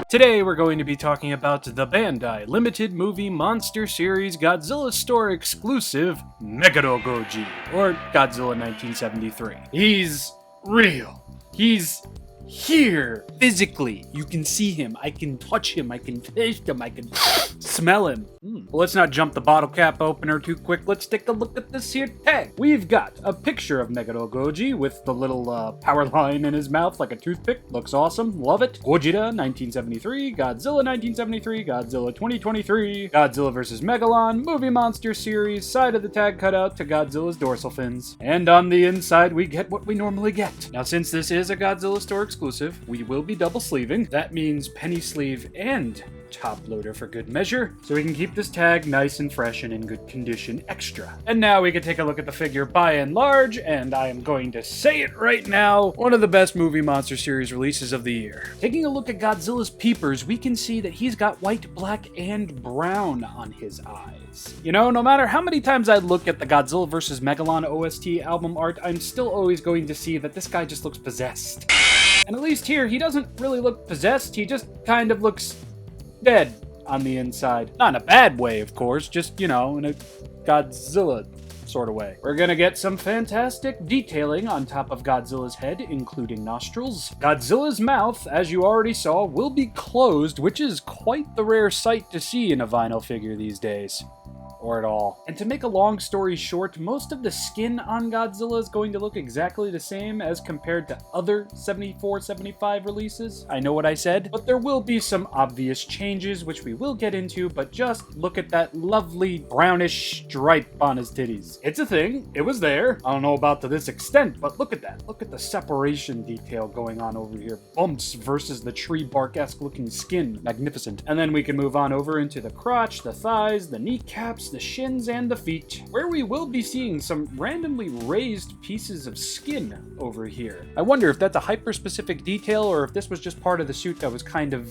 Today we're going to be talking about the Bandai Limited Movie Monster Series Godzilla Store exclusive MEGARO GOJI, or Godzilla 1973. He's real. He's here, physically. You can see him, I can touch him, I can taste him, I can smell him. Well, let's not jump the bottle cap opener too quick. Let's take a look at this here tag. We've got a picture of MEGARO GOJI with the little power line in his mouth like a toothpick. Looks awesome, love it. Gojira 1973, Godzilla 1973, Godzilla 2023, Godzilla vs. Megalon, Movie Monster Series, side of the tag cut out to Godzilla's dorsal fins. And on the inside we get what we normally get. Now since this is a Godzilla Store exclusive, we will be double sleeving. That means penny sleeve and top loader for good measure, so we can keep this tag nice and fresh and in good condition extra. And now we can take a look at the figure by and large, and I am going to say it right now, one of the best Movie Monster Series releases of the year. Taking a look at Godzilla's peepers, we can see that he's got white, black, and brown on his eyes. You know, no matter how many times I look at the Godzilla vs. Megalon OST album art, I'm still always going to see that this guy just looks possessed. And at least here, he doesn't really look possessed, he just kind of looks dead on the inside. Not in a bad way, of course, just, you know, in a Godzilla sort of way. We're gonna get some fantastic detailing on top of Godzilla's head, including nostrils. Godzilla's mouth, as you already saw, will be closed, which is quite the rare sight to see in a vinyl figure these days. Or at all. And to make a long story short, most of the skin on Godzilla is going to look exactly the same as compared to other 74, 75 releases. I know what I said, but there will be some obvious changes, which we will get into, but just look at that lovely brownish stripe on his titties. It's a thing. It was there. I don't know about to this extent, but look at that. Look at the separation detail going on over here. Bumps versus the tree bark-esque looking skin. Magnificent. And then we can move on over into the crotch, the thighs, the kneecaps, the shins, and the feet, where we will be seeing some randomly raised pieces of skin over here. I wonder if that's a hyper-specific detail or if this was just part of the suit that was kind of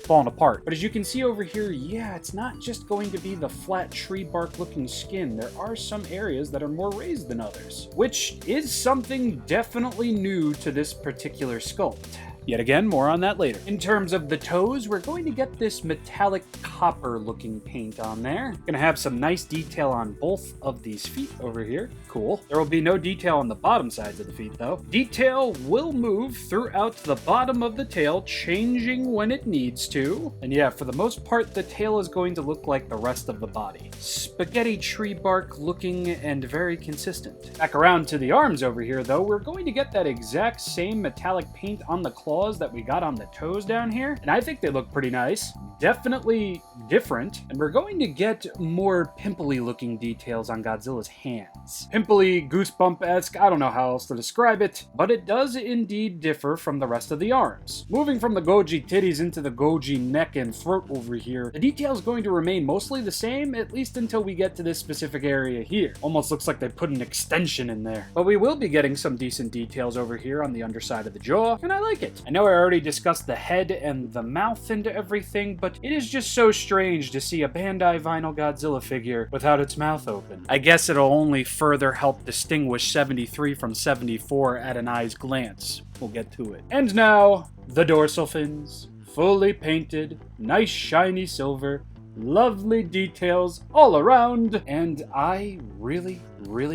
falling apart. But as you can see over here, yeah, it's not just going to be the flat tree bark looking skin. There are some areas that are more raised than others, which is something definitely new to this particular sculpt. Yet again, more on that later. In terms of the toes, we're going to get this metallic copper looking paint on there. Gonna have some nice detail on both of these feet over here. Cool. There will be no detail on the bottom sides of the feet though. Detail will move throughout the bottom of the tail, changing when it needs to. And yeah, for the most part, the tail is going to look like the rest of the body. Spaghetti tree bark looking and very consistent. Back around to the arms over here though, we're going to get that exact same metallic paint on the claws that we got on the toes down here, and I think they look pretty nice. Definitely different, and we're going to get more pimply looking details on Godzilla's hands. Pimply, goosebump-esque, I don't know how else to describe it, but it does indeed differ from the rest of the arms. Moving from the GOJI titties into the GOJI neck and throat over here, the detail is going to remain mostly the same, at least until we get to this specific area here. Almost looks like they put an extension in there. But we will be getting some decent details over here on the underside of the jaw, and I like it. I know I already discussed the head and the mouth and everything, but it is just so strange to see a Bandai vinyl Godzilla figure without its mouth open. I guess it'll only further help distinguish 73 from 74 at an eye's glance. We'll get to it. And now, the dorsal fins. Fully painted, nice shiny silver, lovely details all around, and I really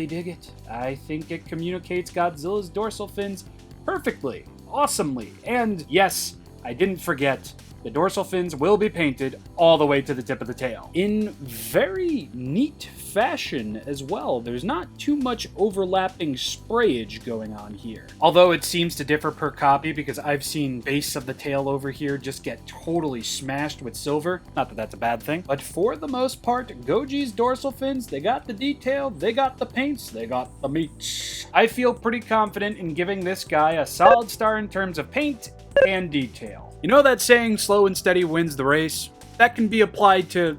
dig it. I think it communicates Godzilla's dorsal fins perfectly. Awesomely. And yes, I didn't forget, the dorsal fins will be painted all the way to the tip of the tail. In very neat fashion as well. There's not too much overlapping sprayage going on here. Although it seems to differ per copy, because I've seen base of the tail over here just get totally smashed with silver. Not that that's a bad thing. But for the most part, GOJI's dorsal fins, they got the detail, they got the paints, they got the meat. I feel pretty confident in giving this guy a solid star in terms of paint and detail. You know that saying, slow and steady wins the race? That can be applied to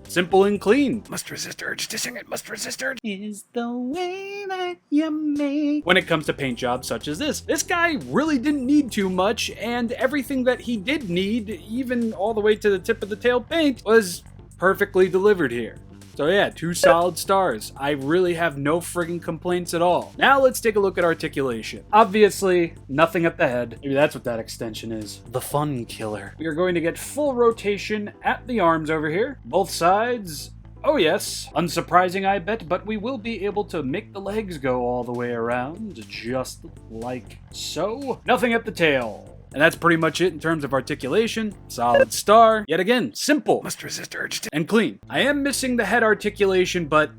simple and clean. Must resist urge to sing it, must resist urge. Is the way that you make. When it comes to paint jobs such as this guy really didn't need too much, and everything that he did need, even all the way to the tip of the tail paint, was perfectly delivered here. So yeah, 2 solid stars. I really have no friggin' complaints at all. Now let's take a look at articulation. Obviously, nothing at the head. Maybe that's what that extension is. The fun killer. We are going to get full rotation at the arms over here. Both sides. Oh yes, unsurprising I bet, but we will be able to make the legs go all the way around, just like so. Nothing at the tail. And that's pretty much it in terms of articulation. Solid star. Yet again, simple. Must resist urge. And clean. I am missing the head articulation, but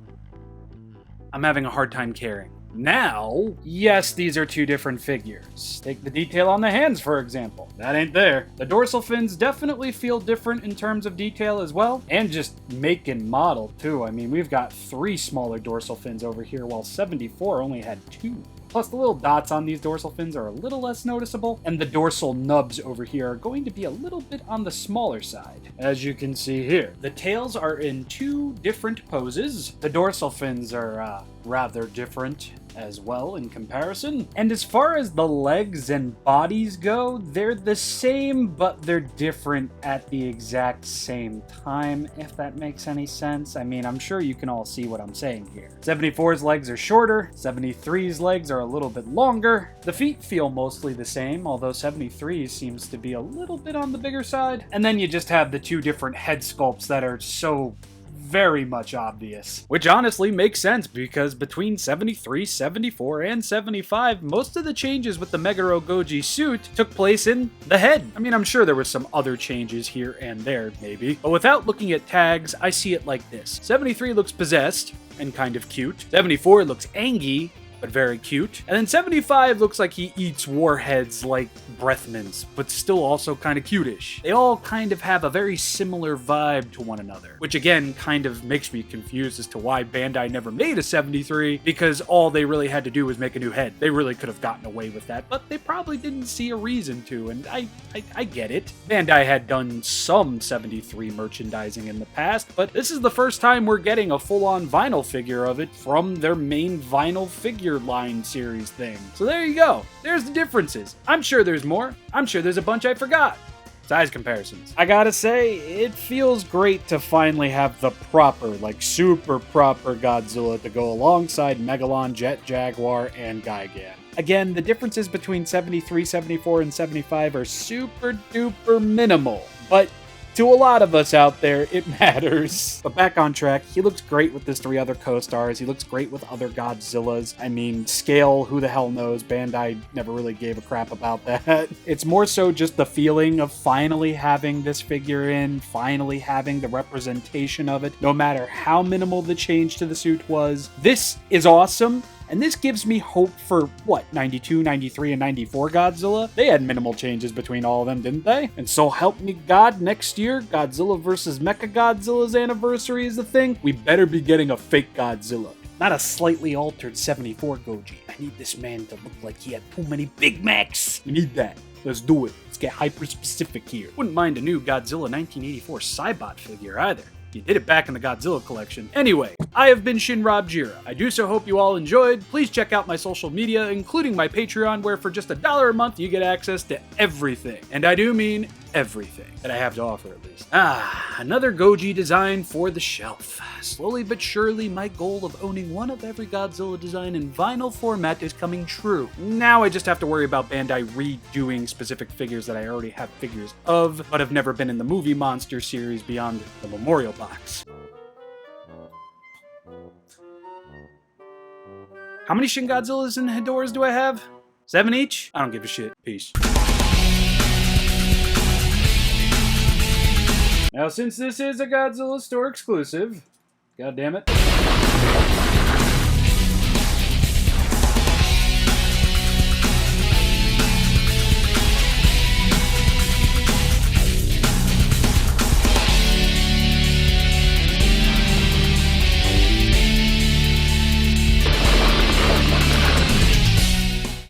I'm having a hard time caring. Now, yes, these are 2 different figures. Take the detail on the hands, for example. That ain't there. The dorsal fins definitely feel different in terms of detail as well, and just make and model, too. I mean, we've got 3 smaller dorsal fins over here, while 74 only had 2. Plus, the little dots on these dorsal fins are a little less noticeable, and the dorsal nubs over here are going to be a little bit on the smaller side, as you can see here. The tails are in 2 different poses. The dorsal fins are rather different as well in comparison. And as far as the legs and bodies go, they're the same, but they're different at the exact same time, if that makes any sense. I mean, I'm sure you can all see what I'm saying here. 74's legs are shorter, 73's legs are a little bit longer. The feet feel mostly the same, although 73 seems to be a little bit on the bigger side. And then you just have the 2 different head sculpts that are so very much obvious. Which honestly makes sense, because between 73, 74, and 75, most of the changes with the MEGARO GOJI suit took place in the head. I mean, I'm sure there were some other changes here and there, maybe. But without looking at tags, I see it like this. 73 looks possessed and kind of cute. 74 looks angry, but very cute. And then 75 looks like he eats warheads like breath mints, but still also kind of cutish. They all kind of have a very similar vibe to one another, which again kind of makes me confused as to why Bandai never made a 73, because all they really had to do was make a new head. They really could have gotten away with that, but they probably didn't see a reason to, and I get it. Bandai had done some 73 merchandising in the past, but this is the first time we're getting a full-on vinyl figure of it from their main vinyl figure line series thing. So there you go. There's the differences. I'm sure there's more. I'm sure there's a bunch I forgot. Size comparisons. I gotta say, it feels great to finally have the proper, like super proper Godzilla to go alongside Megalon, Jet Jaguar, and Gigan. Again, the differences between 73, 74, and 75 are super duper minimal, but to a lot of us out there, it matters. But back on track, he looks great with his 3 other co-stars. He looks great with other Godzillas. I mean, scale, who the hell knows? Bandai never really gave a crap about that. It's more so just the feeling of finally having this figure in, finally having the representation of it, no matter how minimal the change to the suit was. This is awesome. And this gives me hope for, what, 92, 93, and 94 Godzilla? They had minimal changes between all of them, didn't they? And so help me God, next year, Godzilla vs. Mechagodzilla's anniversary is the thing. We better be getting a fake Godzilla. Not a slightly altered 74 GOJI. I need this man to look like he had too many Big Macs. We need that. Let's do it. Let's get hyper-specific here. Wouldn't mind a new Godzilla 1984 Cybot figure either. You did it back in the Godzilla collection. Anyway, I have been ShinRobjira. I do so hope you all enjoyed. Please check out my social media, including my Patreon, where for just $1 a month, you get access to everything. And I do mean everything that I have to offer, at least. Another GOJI design for the shelf. Slowly but surely, my goal of owning one of every Godzilla design in vinyl format is coming true. Now I just have to worry about Bandai redoing specific figures that I already have figures of, but have never been in the movie monster series beyond the memorial box. How many Shin Godzillas and Hedoras do I have? 7 each? I don't give a shit. Peace. Now, since this is a Godzilla store exclusive, god damn it.